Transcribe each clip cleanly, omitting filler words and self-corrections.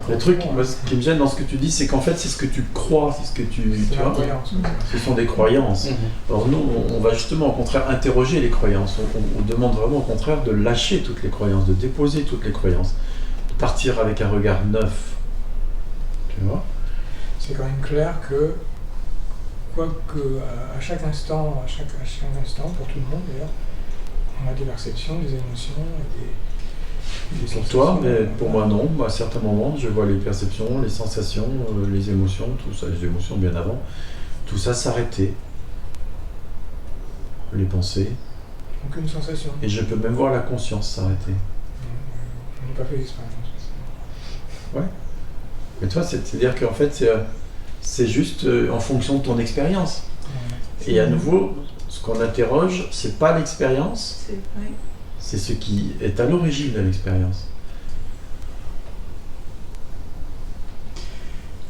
Le truc, moi, ce qui me gêne dans ce que tu dis, c'est qu'en fait, c'est ce que tu crois, c'est ce que tu vois. Ce sont des croyances. Alors nous, on va justement au contraire interroger les croyances. On demande vraiment au contraire de lâcher toutes les croyances, de déposer toutes les croyances, de partir avec un regard neuf. Tu vois ? C'est quand même clair que, quoique à chaque instant, pour tout le monde d'ailleurs, on a des perceptions, des émotions, des Pour toi, mais pour moi non. À certains moments, je vois les perceptions, les sensations, les émotions, tout ça, les émotions bien avant, tout ça s'arrêter. Les pensées. Aucune sensation. Et je peux même voir la conscience s'arrêter. Je n'ai pas fait l'expérience. Ouais. Mais toi, c'est-à-dire qu'en fait, c'est juste en fonction de ton expérience. Ouais. Et à nouveau, ce qu'on interroge, c'est pas l'expérience, c'est ce qui est à l'origine de l'expérience.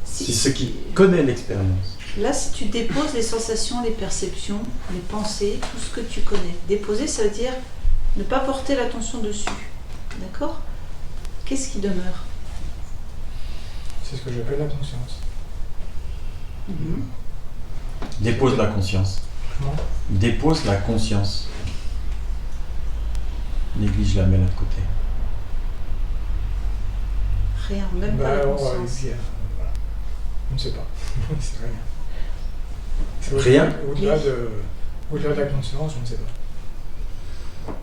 C'est ce qui connaît l'expérience. Là, si tu déposes les sensations, les perceptions, les pensées, tout ce que tu connais. Déposer, ça veut dire ne pas porter l'attention dessus. D'accord ? Qu'est-ce qui demeure ? C'est ce que j'appelle la conscience. Dépose la conscience. Comment ? Dépose la conscience. Néglige la main de l'autre côté. Rien, même pas la conscience. Voilà. Je ne sais pas. C'est rien. C'est rien. Au-delà de la conscience, je ne sais pas.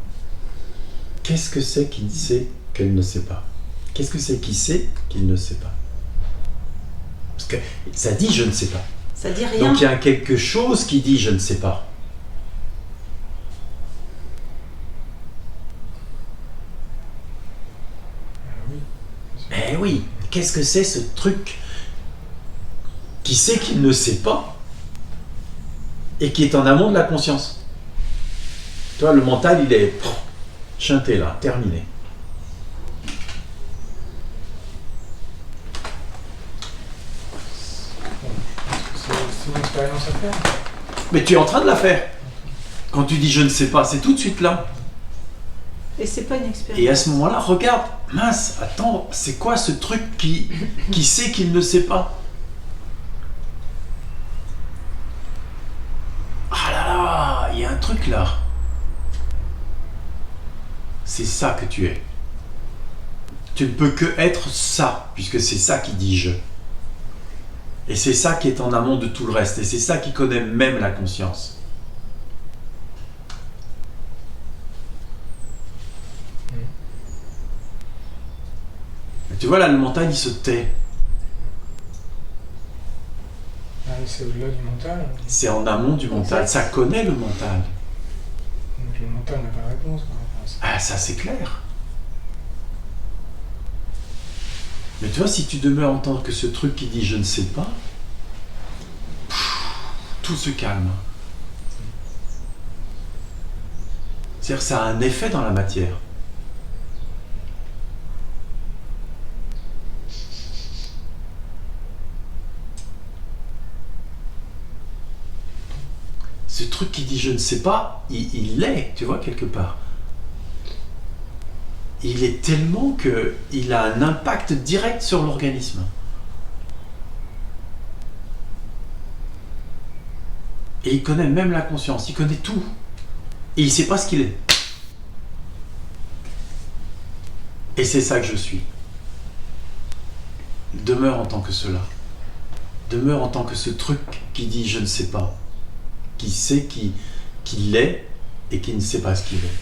Qu'est-ce que c'est qui sait qu'elle ne sait pas ? Qu'est-ce que c'est qui sait qu'il ne sait pas ? Parce que ça dit je ne sais pas. Ça dit rien. Donc il y a quelque chose qui dit je ne sais pas. Oui. Eh oui, qu'est-ce que c'est ce truc qui sait qu'il ne sait pas et qui est en amont de la conscience ? Tu vois, le mental, il est chanté là, terminé. C'est une expérience à faire. Mais tu es en train de la faire. Quand tu dis je ne sais pas, c'est tout de suite là. Et c'est pas une expérience. Et à ce moment-là, regarde, mince, attends, c'est quoi ce truc qui sait qu'il ne sait pas ? Ah là là, il y a un truc là. C'est ça que tu es. Tu ne peux que être ça, puisque c'est ça qui dit je. Et c'est ça qui est en amont de tout le reste. Et c'est ça qui connaît même la conscience. Et tu vois là, le mental, il se tait. C'est au-delà du mental. C'est en amont du mental. Ça connaît le mental. Donc le mental n'a pas de réponse par rapport à ça. Ah, ça c'est clair. Mais tu vois, si tu demeures en tant que ce truc qui dit je ne sais pas, tout se calme. C'est-à-dire que ça a un effet dans la matière. Ce truc qui dit je ne sais pas, il l'est, tu vois, quelque part. Il est tellement qu'il a un impact direct sur l'organisme. Et il connaît même la conscience, il connaît tout. Et il ne sait pas ce qu'il est. Et c'est ça que je suis. Demeure en tant que cela. Demeure en tant que ce truc qui dit je ne sais pas. Qui sait qu'il est et qui ne sait pas ce qu'il est.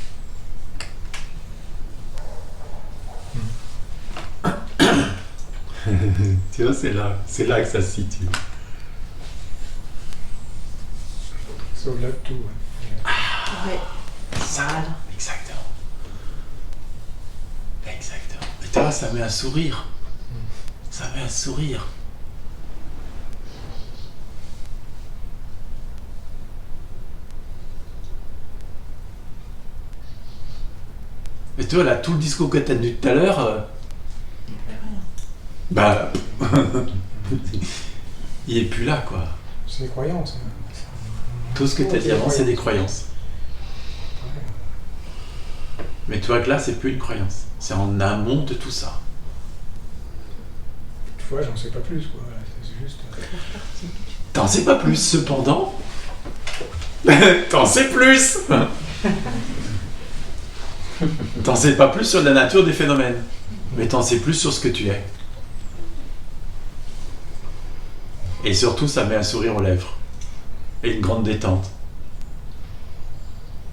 Tu vois, c'est là que ça se situe. C'est au-delà de tout. Ouais. Ça, exactement. Exactement. Et tu vois, ça met un sourire. Ça met un sourire. Et tu vois, là, tout le discours que tu as tenu tout à l'heure, bah, il est plus là, quoi. C'est des croyances. Tout ce que tu as dit avant, c'est des croyances. Mais tu vois que là, c'est plus une croyance. C'est en amont de tout ça. fois, j'en sais pas plus, quoi. Voilà, c'est juste... T'en sais pas plus, cependant. T'en sais plus. T'en sais pas plus sur la nature des phénomènes, mais t'en sais plus sur ce que tu es. Et surtout, ça met un sourire aux lèvres et une grande détente.